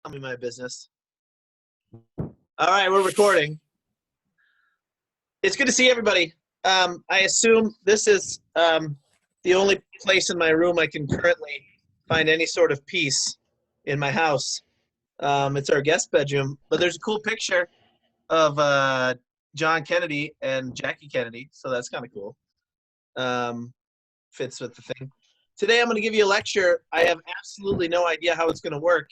Tell me my business. All right, we're recording. It's good to see everybody. I assume this is the only place in my room I can currently find any sort of peace in my house. It's our guest bedroom, but there's a cool picture of John Kennedy and Jackie Kennedy, so that's kind of cool. Fits with the thing. Today I'm going to give you a lecture. I have absolutely no idea how it's going to work.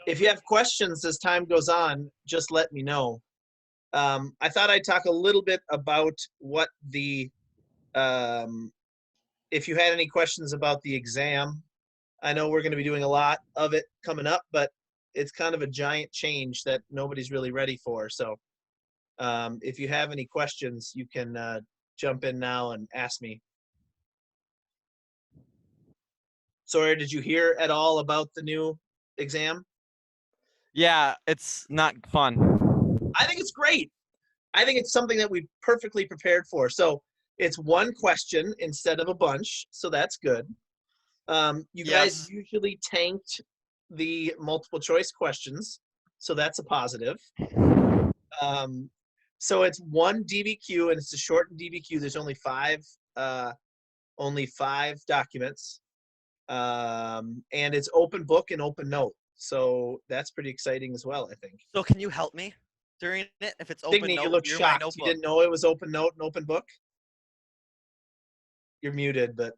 If you have questions as time goes on, just let me know. I thought I'd talk a little bit about what the, if you had any questions about the exam. I know we're going to be doing a lot of it coming up, but it's kind of a giant change that nobody's really ready for. So if you have any questions, you can jump in now and ask me. Sawyer, did you hear at all about the new exam? Yeah, it's not fun. I think it's great. I think it's something that we've perfectly prepared for. So it's one question instead of a bunch, so that's good. You guys usually tanked the multiple choice questions, so that's a positive. So it's one DBQ, and it's a shortened DBQ. There's only five documents, and it's open book and open note. So that's pretty exciting as well, I think. So can you help me during it if it's open Digny, note? you look shocked. You didn't know it was open note and open book? You're muted, but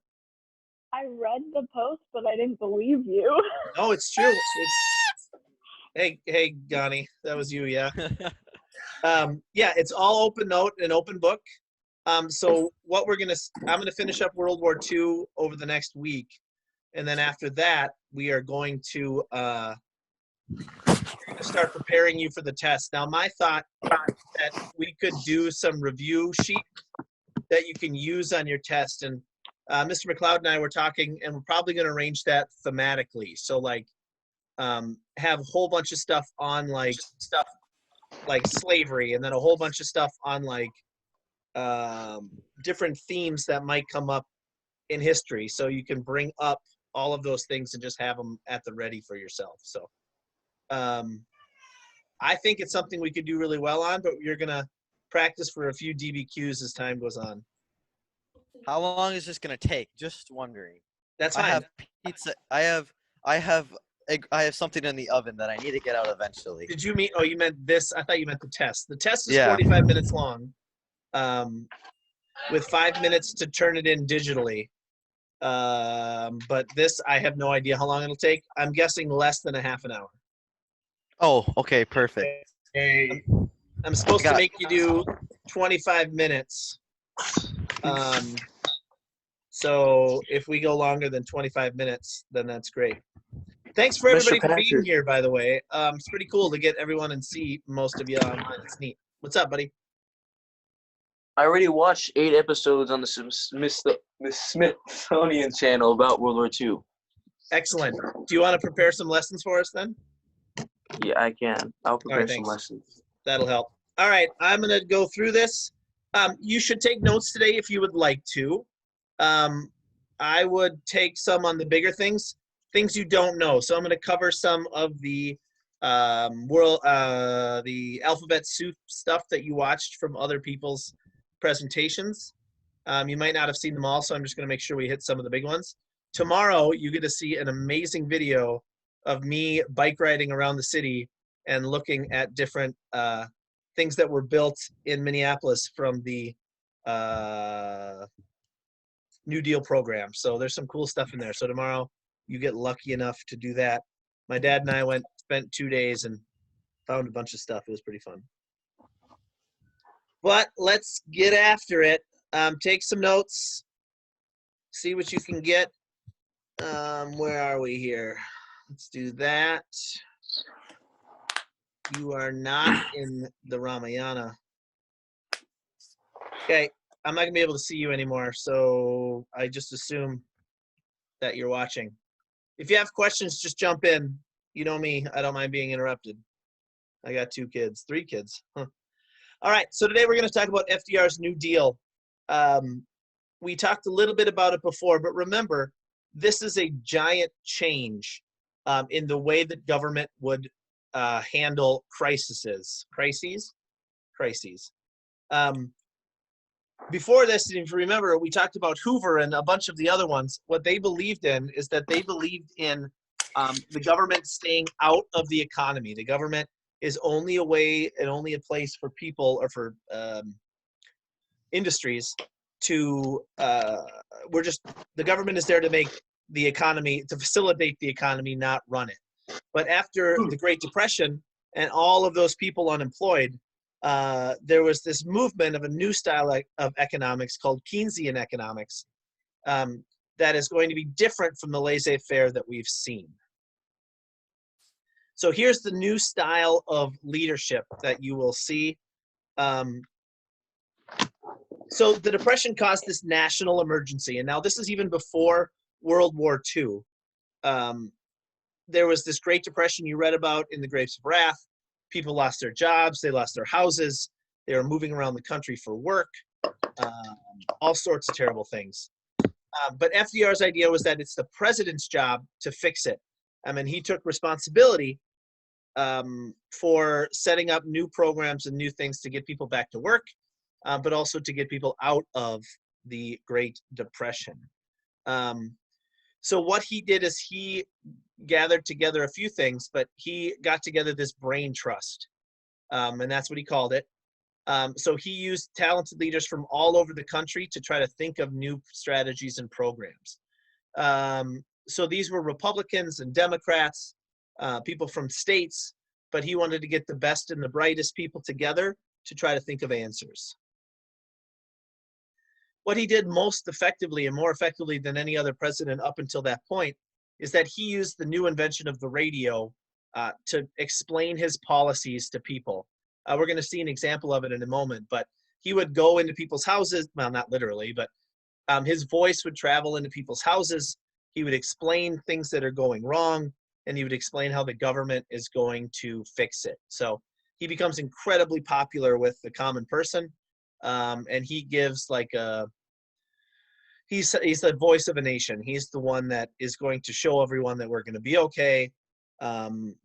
I read the post, but I didn't believe you. no, it's true. Hey, Gani, that was you, yeah. Yeah, it's all open note and open book. So what I'm gonna finish up World War II over the next week, and then after that, we are going to start preparing you for the test. Now, my thought that we could do some review sheet that you can use on your test, and Mr. McLeod and I were talking, and we're probably going to arrange that thematically. So, like, have a whole bunch of stuff on like slavery, and then a whole bunch of stuff on like different themes that might come up in history. So you can bring up all of those things and just have them at the ready for yourself. So I think it's something we could do really well on, but you're going to practice for a few DBQs as time goes on. How long is this gonna take? Just wondering. That's fine. I have pizza. I have something in the oven that I need to get out eventually. Did you mean? Oh, you meant this? I thought you meant the test. The test is 45 minutes long, with 5 minutes to turn it in digitally. But this, I have no idea how long it'll take. I'm guessing less than a half an hour. Oh, okay, perfect. I'm supposed to make you do 25 minutes. So if we go longer than 25 minutes, then that's great. Thanks for everybody for being here, by the way. It's pretty cool to get everyone and see most of you online. It's neat. What's up, buddy? I already watched 8 episodes on the Smithsonian channel about World War II. Excellent. Do you want to prepare some lessons for us then? Yeah, I can. I'll prepare some lessons. That'll help. All right, I'm going to go through this. You should take notes today if you would like to. I would take some on the bigger things you don't know. So I'm going to cover some of the the alphabet soup stuff that you watched from other people's presentations. You might not have seen them all, so I'm just going to make sure we hit some of the big ones. Tomorrow, you get to see an amazing video of me bike riding around the city and looking at different things that were built in Minneapolis from the New Deal program. So there's some cool stuff in there. So tomorrow you get lucky enough to do that. My dad and I spent 2 days and found a bunch of stuff. It was pretty fun. But let's get after it. Take some notes. See what you can get. Where are we here? Let's do that. You are not in the Ramayana. Okay, I'm not gonna be able to see you anymore, so I just assume that you're watching. If you have questions, just jump in. You know me, I don't mind being interrupted. I got 3 kids. Huh. All right, so today we're gonna talk about FDR's New Deal. We talked a little bit about it before, but remember, this is a giant change in the way that government would handle crises. Before this, if you remember, we talked about Hoover and a bunch of the other ones. What they believed in is that they believed in the government staying out of the economy. The government is only a way and only a place for people or for industries to, the government is there to make the economy, to facilitate the economy, not run it. But after the Great Depression and all of those people unemployed, there was this movement of a new style of economics called Keynesian economics that is going to be different from the laissez-faire that we've seen. So here's the new style of leadership that you will see. So the Depression caused this national emergency, and now this is even before World War II. There was this Great Depression you read about in the Grapes of Wrath. People lost their jobs, they lost their houses, they were moving around the country for work, all sorts of terrible things. But FDR's idea was that it's the president's job to fix it. I mean, he took responsibility for setting up new programs and new things to get people back to work, but also to get people out of the Great Depression. So what he did is he gathered together a few things, but he got together this brain trust, and that's what he called it. So he used talented leaders from all over the country to try to think of new strategies and programs. So these were Republicans and Democrats, people from states, but he wanted to get the best and the brightest people together to try to think of answers. What he did most effectively and more effectively than any other president up until that point is that he used the new invention of the radio to explain his policies to people. We're going to see an example of it in a moment, but he would go into people's houses, well, not literally, but his voice would travel into people's houses. He would explain things that are going wrong, and he would explain how the government is going to fix it. So he becomes incredibly popular with the common person, and he gives like a, he's the voice of a nation. He's the one that is going to show everyone that we're going to be okay.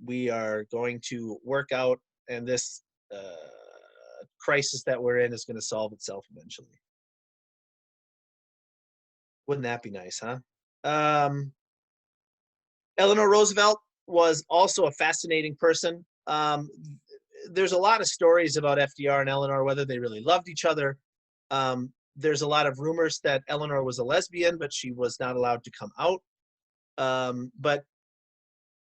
We are going to work out, and this crisis that we're in is going to solve itself eventually. Wouldn't that be nice, huh? Eleanor Roosevelt was also a fascinating person. There's a lot of stories about FDR and Eleanor, whether they really loved each other. There's a lot of rumors that Eleanor was a lesbian, but she was not allowed to come out. But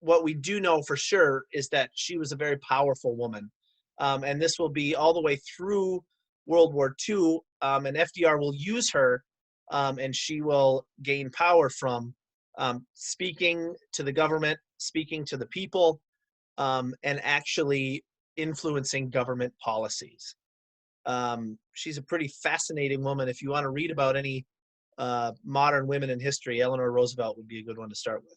what we do know for sure is that she was a very powerful woman. And this will be all the way through World War II, and FDR will use her, and she will gain power from speaking to the government, speaking to the people, and actually influencing government policies. She's a pretty fascinating woman. If you want to read about any modern women in history, Eleanor Roosevelt would be a good one to start with.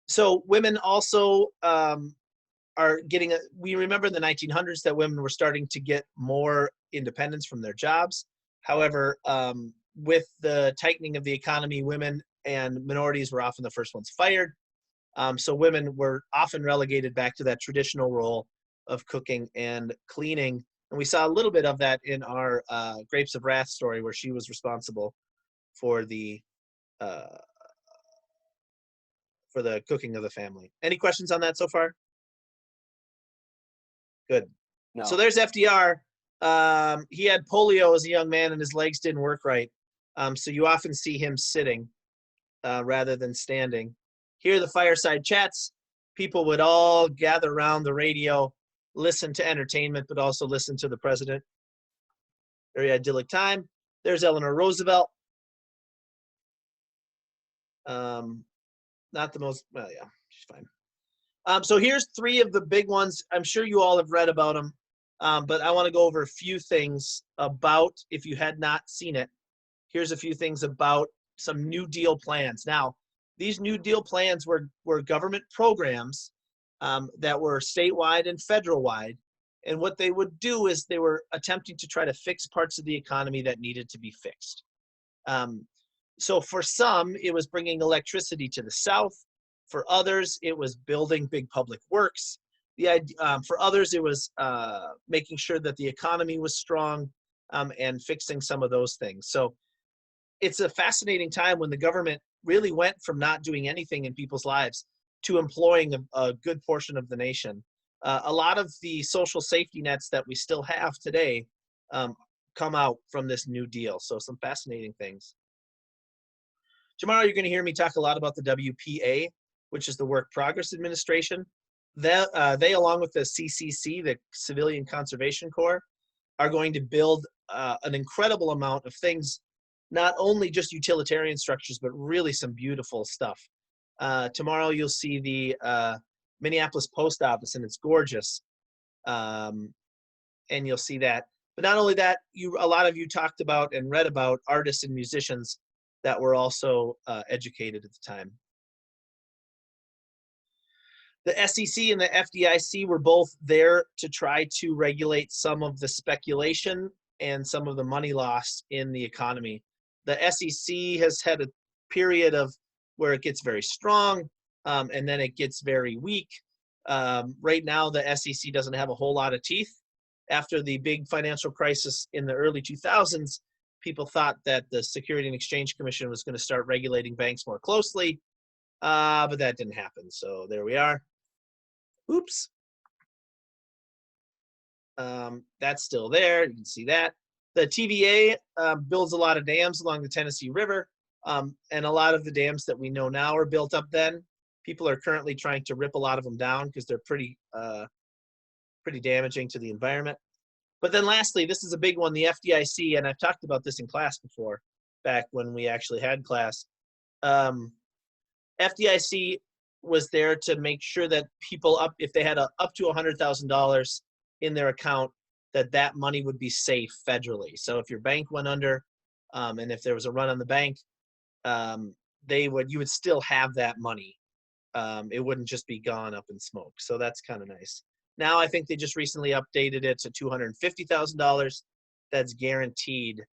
So women also are getting, we remember in the 1900s that women were starting to get more independence from their jobs. However, with the tightening of the economy, women and minorities were often the first ones fired. So women were often relegated back to that traditional role of cooking and cleaning. And we saw a little bit of that in our Grapes of Wrath story, where she was responsible for the cooking of the family. Any questions on that so far? Good. No. So there's FDR. He had polio as a young man and his legs didn't work right. So you often see him sitting rather than standing. Here are the fireside chats. People would all gather around the radio, listen to entertainment, but also listen to the president. Very idyllic time. There's Eleanor Roosevelt. Not the most, well, yeah, she's fine. So here's three of the big ones. I'm sure you all have read about them, but I want to go over a few things about, if you had not seen it, here's a few things about some New Deal plans. Now, these New Deal plans were government programs that were statewide and federal-wide, and what they would do is they were attempting to try to fix parts of the economy that needed to be fixed. So for some, it was bringing electricity to the South. For others, it was building big public works. For others, it was making sure that the economy was strong and fixing some of those things. So it's a fascinating time when the government really went from not doing anything in people's lives to employing a good portion of the nation. A lot of the social safety nets that we still have today come out from this New Deal. So some fascinating things. Tomorrow, you're going to hear me talk a lot about the WPA, which is the Work Progress Administration. They, along with the CCC, the Civilian Conservation Corps, are going to build an incredible amount of things, not only just utilitarian structures, but really some beautiful stuff. Tomorrow, you'll see the Minneapolis Post Office, and it's gorgeous. And you'll see that. But not only that, a lot of you talked about and read about artists and musicians that were also educated at the time. The SEC and the FDIC were both there to try to regulate some of the speculation and some of the money loss in the economy. The SEC has had a period of where it gets very strong and then it gets very weak. Right now, the SEC doesn't have a whole lot of teeth. After the big financial crisis in the early 2000s, people thought that the Security and Exchange Commission was going to start regulating banks more closely, but that didn't happen. So there we are. Oops. That's still there. You can see that. The TVA builds a lot of dams along the Tennessee River, and a lot of the dams that we know now are built up then. People are currently trying to rip a lot of them down because they're pretty damaging to the environment. But then lastly, this is a big one, the FDIC, and I've talked about this in class before, back when we actually had class. FDIC was there to make sure that people, if they had up to $100,000 in their account, that money would be safe federally. So if your bank went under, and if there was a run on the bank, you would still have that money. It wouldn't just be gone up in smoke. So that's kind of nice. Now I think they just recently updated it to $250,000. That's guaranteed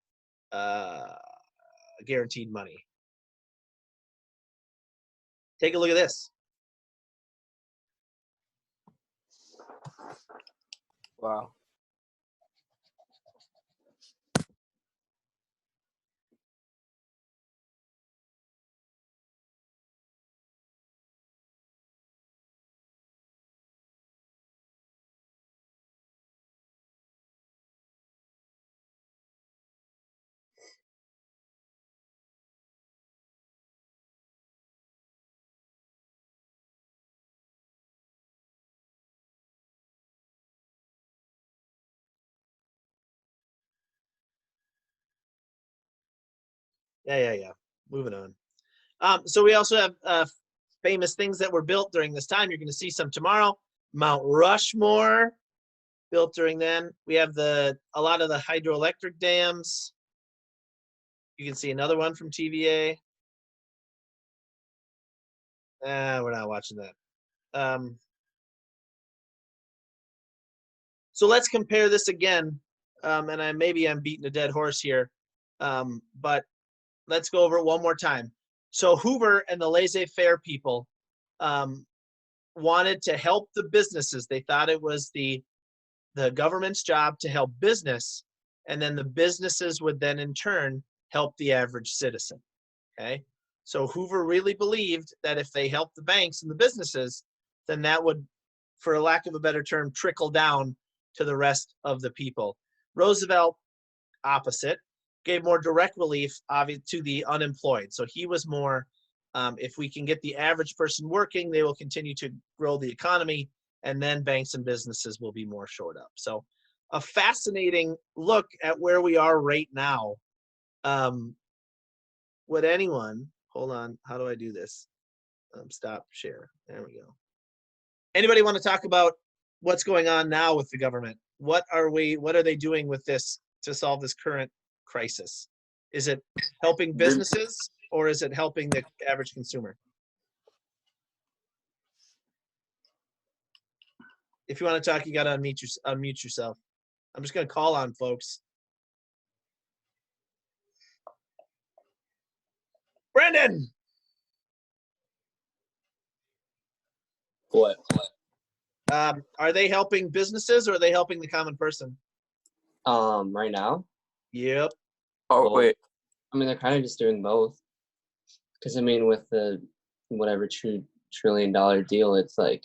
money. Take a look at this. Wow. Yeah. Moving on. So we also have famous things that were built during this time. You're going to see some tomorrow. Mount Rushmore, built during then. We have a lot of the hydroelectric dams. You can see another one from TVA. We're not watching that. So let's compare this again. And maybe I'm beating a dead horse here, but let's go over it one more time. So Hoover and the laissez-faire people wanted to help the businesses. They thought it was the government's job to help business, and then the businesses would then in turn help the average citizen. Okay, so Hoover really believed that if they helped the banks and the businesses, then that would, for a lack of a better term, trickle down to the rest of the people. Roosevelt, opposite, gave more direct relief to the unemployed. So he was more, if we can get the average person working, they will continue to grow the economy, and then banks and businesses will be more shored up. So a fascinating look at where we are right now. Would anyone, hold on, how do I do this? Stop share, there we go. Anybody want to talk about what's going on now with the government? What are they doing with this to solve this current crisis? Is it helping businesses or is it helping the average consumer? If you want to talk, you got to unmute yourself. I'm just going to call on folks. Brandon. What? Are they helping businesses or are they helping the common person? Right now? Yep. Oh, Well, wait. I mean, they're kind of just doing both. Because, I mean, with the whatever $2 trillion deal, it's like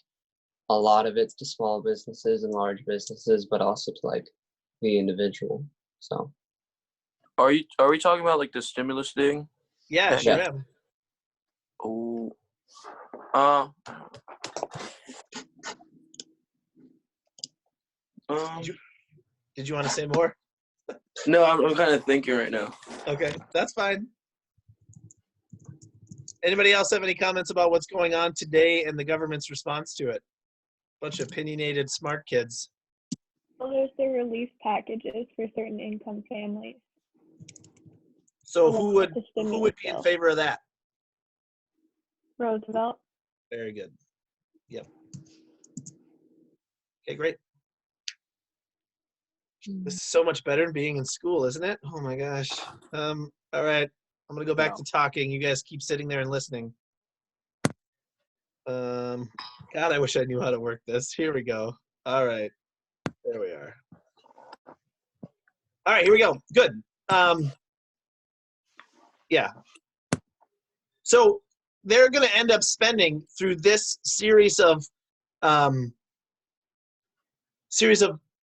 a lot of it's to small businesses and large businesses, but also to like the individual. So, Are we talking about like the stimulus thing? Yeah, Yeah. sure Yeah. am. Oh. Did you want to say more? No, I'm kind of thinking right now. Okay, that's fine. Anybody else have any comments about what's going on today and the government's response to it? Bunch of opinionated smart kids. Well, there's the relief packages for certain income families. So Well, who that's would the who would be in stimulus favor of that? Roosevelt. Very good. Yep. Okay, great. This is so much better than being in school, isn't it? Oh my gosh. All right. I'm gonna go back to talking. You guys keep sitting there and listening. God, I wish I knew how to work this. Here we go. All right. There we are. All right, here we go. Good. Yeah. So they're going to end up spending through this series of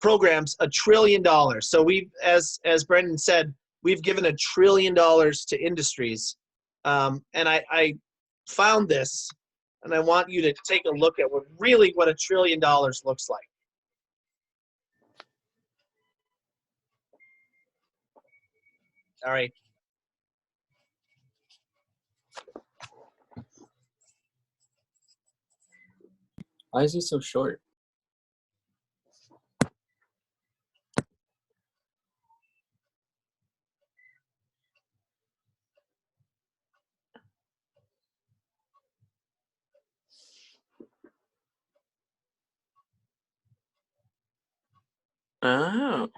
programs $1 trillion. So we've, as Brendan said, we've given $1 trillion to industries, and I found this, and I want you to take a look at what $1 trillion looks like. All right. why is he so short? Oh.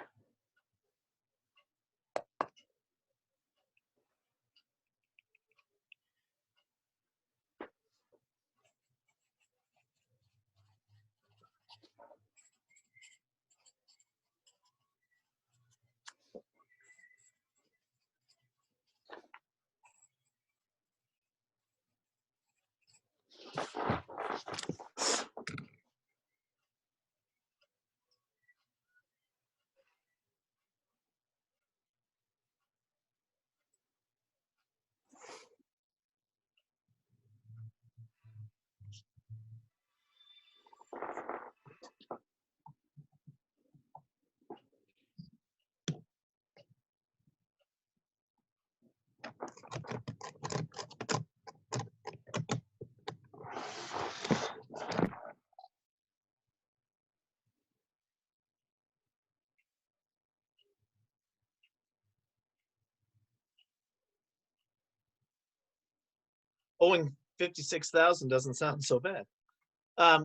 Owing 56,000 doesn't sound so bad.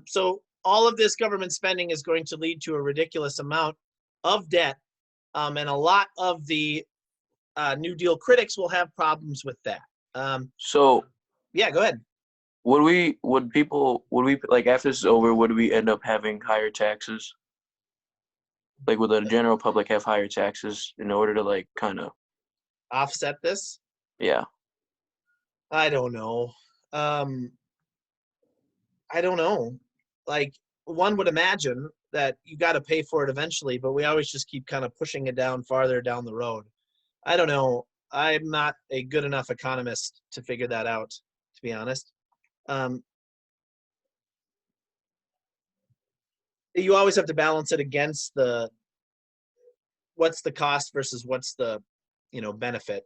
So all of this government spending is going to lead to a ridiculous amount of debt, and a lot of the New Deal critics will have problems with that. So Yeah, go ahead. would we like after this is over, would we end up having higher taxes? Like would the general public have higher taxes in order to like kind of Offset this? yeah. I don't know. I don't know. Like, one would imagine that you got to pay for it eventually, but we always just keep kind of pushing it down farther down the road. I don't know. I'm not a good enough economist to figure that out, to be honest. You always have to balance it against what's the cost versus what's the benefit.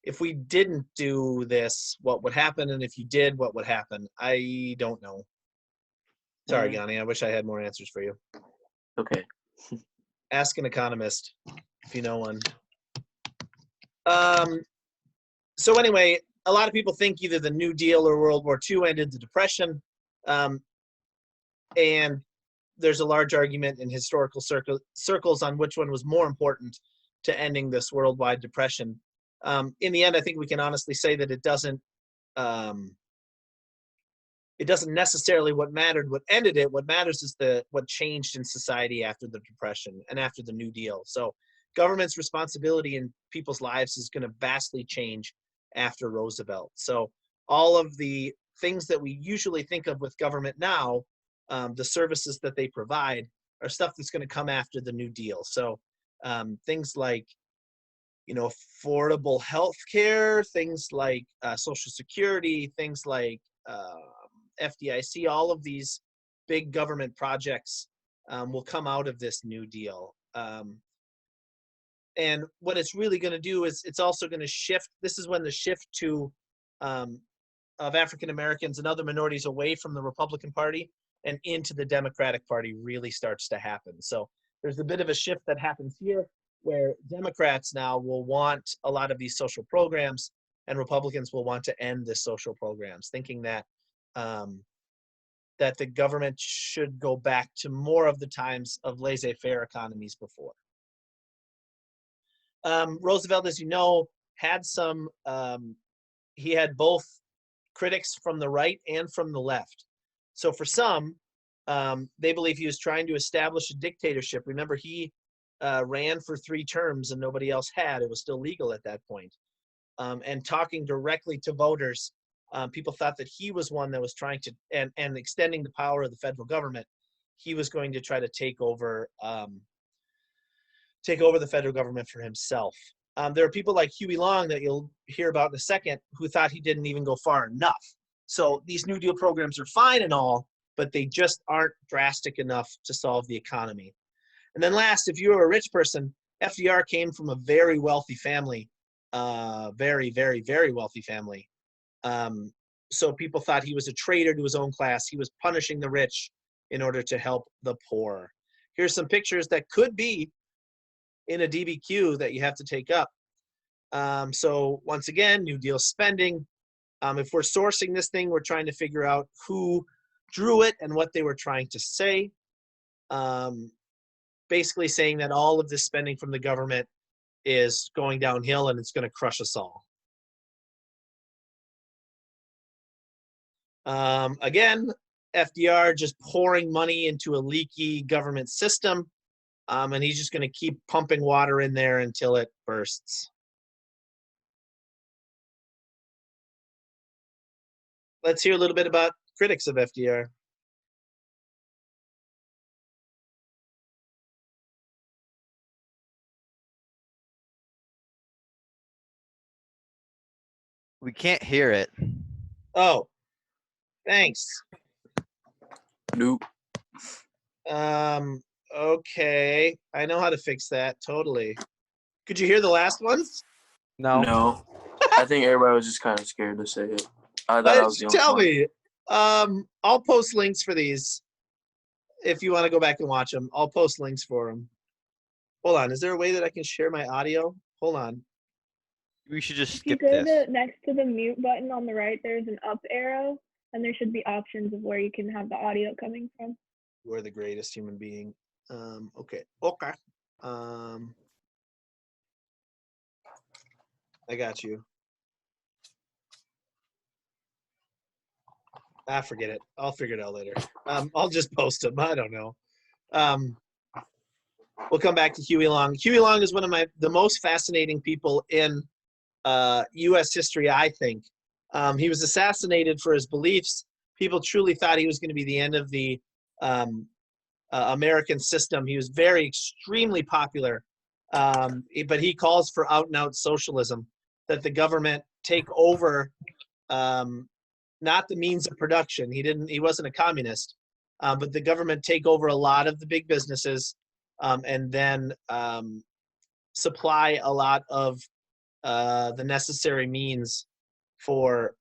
If we didn't do this, what would happen? And if you did, what would happen? I don't know. Sorry, Gani. I wish I had more answers for you. Okay. Ask an economist if you know one. So anyway, a lot of people think either the New Deal or World War II ended the Depression. And there's a large argument in historical circles on which one was more important to ending this worldwide depression. In the end, I think we can honestly say that it doesn't it doesn't necessarily what mattered, what ended it. What matters is what changed in society after the Depression and after the New Deal. So government's responsibility in people's lives is going to vastly change after Roosevelt. So all of the things that we usually think of with government now, the services that they provide, are stuff that's going to come after the New Deal. So things like, affordable health care, things like Social Security, things like FDIC, all of these big government projects will come out of this New Deal. And what it's really going to do is it's also going to shift. This is when the shift of African Americans and other minorities away from the Republican Party and into the Democratic Party really starts to happen. So there's a bit of a shift that happens here where Democrats now will want a lot of these social programs and Republicans will want to end the social programs, thinking that that the government should go back to more of the times of laissez-faire economies before. Roosevelt, as you know, had he had both critics from the right and from the left. So for some, they believe he was trying to establish a dictatorship. Remember, he ran for 3 terms and nobody else had. It was still legal at that point. And talking directly to voters, people thought that he was one that was trying to, and extending the power of the federal government, he was going to try to take over the federal government for himself. There are people like Huey Long that you'll hear about in a second who thought he didn't even go far enough. So these New Deal programs are fine and all, but they just aren't drastic enough to solve the economy. And then last, if you were a rich person, FDR came from a very wealthy family, very, very, very wealthy family. So people thought he was a traitor to his own class. He was punishing the rich in order to help the poor. Here's some pictures that could be in a DBQ that you have to take up. So once again, New Deal spending. If we're sourcing this thing, we're trying to figure out who drew it and what they were trying to say. Basically saying that all of this spending from the government is going downhill and it's going to crush us all. Again, FDR just pouring money into a leaky government system, and he's just going to keep pumping water in there until it bursts. Let's hear a little bit about critics of FDR. We can't hear it. Oh, thanks. Nope. Okay, I know how to fix that, totally. Could you hear the last ones? No. No. I think everybody was just kind of scared to say it. I thought Why I didn't was the you only tell one. me? I'll post links for these if you want to go back and watch them. I'll post links for them. Hold on, is there a way that I can share my audio? Hold on. We should just If you skip go this. to next to the mute button on the right, there's an up arrow, and there should be options of where you can have the audio coming from. You are the greatest human being. Okay. I got you. Forget it. I'll figure it out later. I'll just post them. I don't know. We'll come back to Huey Long. Huey Long is one of the most fascinating people in U.S. history, I think. He was assassinated for his beliefs. People truly thought he was going to be the end of the American system. He was extremely popular, but he calls for out-and-out socialism, that the government take over not the means of production. He wasn't a communist, but the government take over a lot of the big businesses and then supply a lot of the necessary means for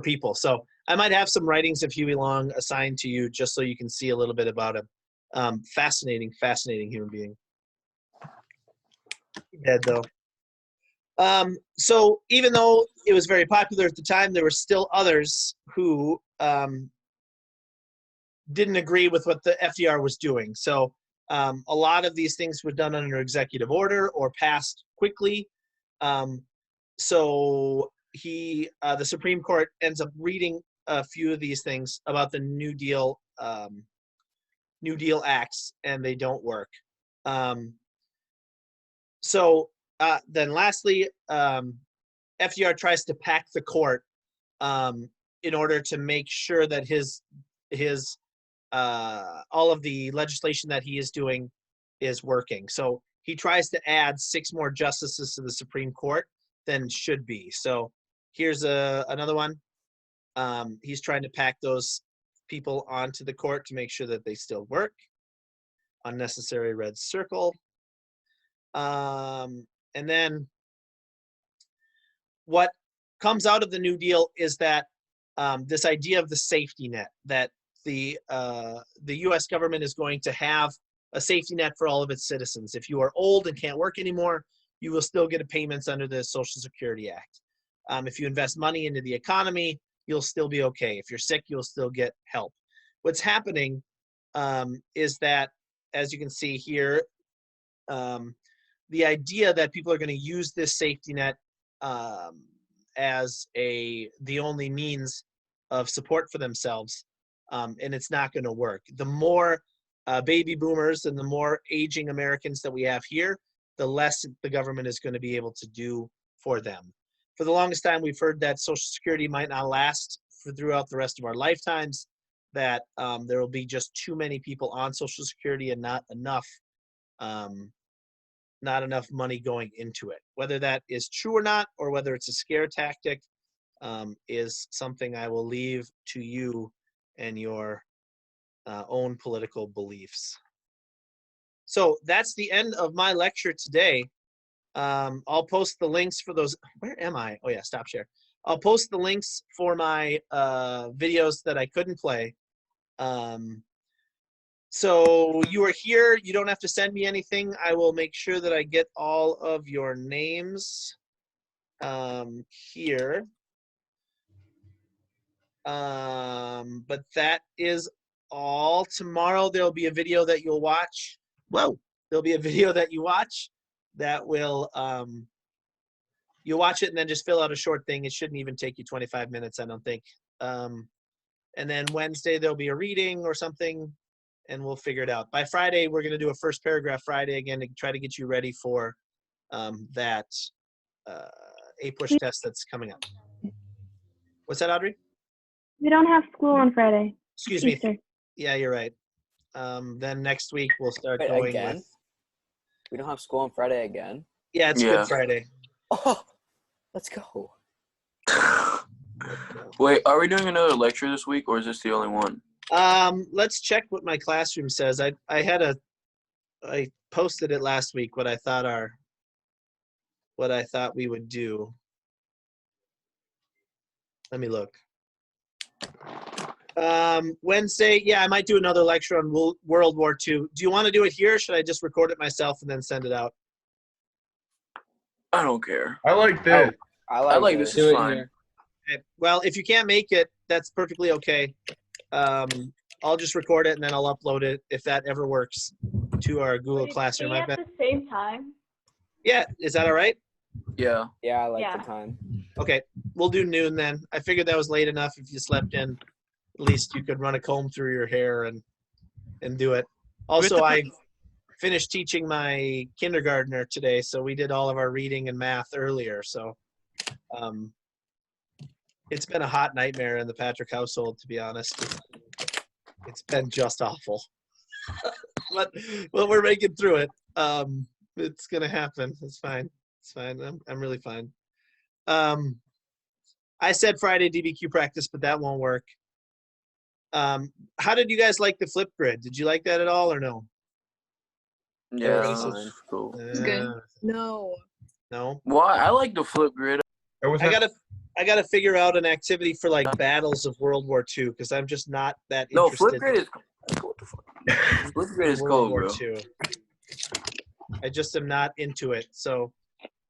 people. So I might have some writings of Huey Long assigned to you just so you can see a little bit about him. Fascinating, fascinating human being. Dead though. So even though it was very popular at the time, there were still others who didn't agree with what the FDR was doing. So a lot of these things were done under executive order or passed quickly. So the Supreme Court ends up reading a few of these things about the New Deal acts, and they don't work. Then lastly, FDR tries to pack the court in order to make sure that his all of the legislation that he is doing is working. So he tries to add 6 more justices to the Supreme Court than should be. So here's another one. He's trying to pack those people onto the court to make sure that they still work. Unnecessary red circle. And then what comes out of the New Deal is that this idea of the safety net, that the U.S. government is going to have a safety net for all of its citizens. If you are old and can't work anymore, you will still get payments under the Social Security Act. If you invest money into the economy, you'll still be okay. If you're sick, you'll still get help. What's happening is that, as you can see here, the idea that people are going to use this safety net as the only means of support for themselves, and it's not going to work. The more baby boomers and the more aging Americans that we have here, the less the government is going to be able to do for them. For the longest time, we've heard that Social Security might not last throughout the rest of our lifetimes, that there will be just too many people on Social Security and not enough money going into it. Whether that is true or not, or whether it's a scare tactic, is something I will leave to you and your own political beliefs. So that's the end of my lecture today. I'll post the links for those. Where am I? Oh yeah, stop share. I'll post the links for my videos that I couldn't play. So you are here. You don't have to send me anything. I will make sure that I get all of your names here. But that is all. Tomorrow there'll be a video that you'll watch. Whoa! There'll be a video that you watch that will you'll watch it and then just fill out a short thing. It shouldn't even take you 25 minutes, I don't think. And then Wednesday there'll be a reading or something, and we'll figure it out. By Friday, we're going to do a first paragraph Friday again to try to get you ready for that A-push test that's coming up. What's that, Audrey? We don't have school on Friday. Excuse me. Easter. Yeah, you're right. Then next week we'll start Wait, going again? with. We don't have school on Friday again? Yeah, it's Yeah. Good Friday. Oh, let's go. Wait, are we doing another lecture this week, or is this the only one? Let's check what my classroom says. I posted it last week what I thought we would do. Let me look. Wednesday, yeah, I might do another lecture on World War II. Do you want to do it here, or should I just record it myself and then send it out? I don't care. I like this. I I like this. this is fine. Okay. Well, if you can't make it, that's perfectly okay. I'll just record it and then I'll upload it if that ever works to our Google Classroom. At the same time. Yeah, is that all right? Yeah. Yeah, I like Yeah. the time. Okay, we'll do noon then. I figured that was late enough. If you slept in, at least you could run a comb through your hair and do it. Also, I finished teaching my kindergartner today, so we did all of our reading and math earlier. So it's been a hot nightmare in the Patrick household, to be honest. It's been just awful. but we're making through it. It's gonna happen. It's fine. It's fine. I'm really fine. I said Friday DBQ practice, but that won't work. How did you guys like the flip grid? Did you like that at all or no? Yeah, was that's fine. cool. Good. No. No. Why? I like the flip grid. It was I gotta figure out an activity for like battles of World War II because I'm just not that No, interested. flip grid is. What the fuck? Flip grid is in cool, World bro. War II. I just am not into it. So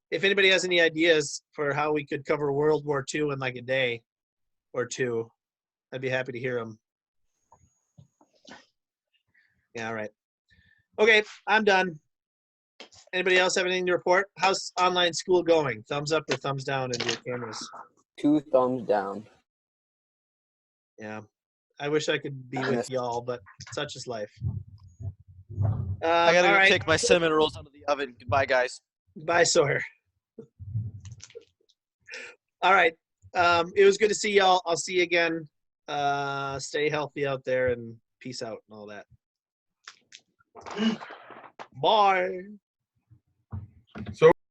if anybody has any ideas for how we could cover World War II in like a day or two, I'd be happy to hear them. Yeah, all right. Okay, I'm done. Anybody else have anything to report? How's online school going? Thumbs up or thumbs down into your cameras? 2 thumbs down. Yeah. I wish I could be I with missed it. y'all, but such is life. I gotta all go right. take my cinnamon rolls out of the oven. Goodbye, guys. Bye, Sawyer. All right. It was good to see y'all. I'll see you again. Stay healthy out there and peace out and all that. Bye. So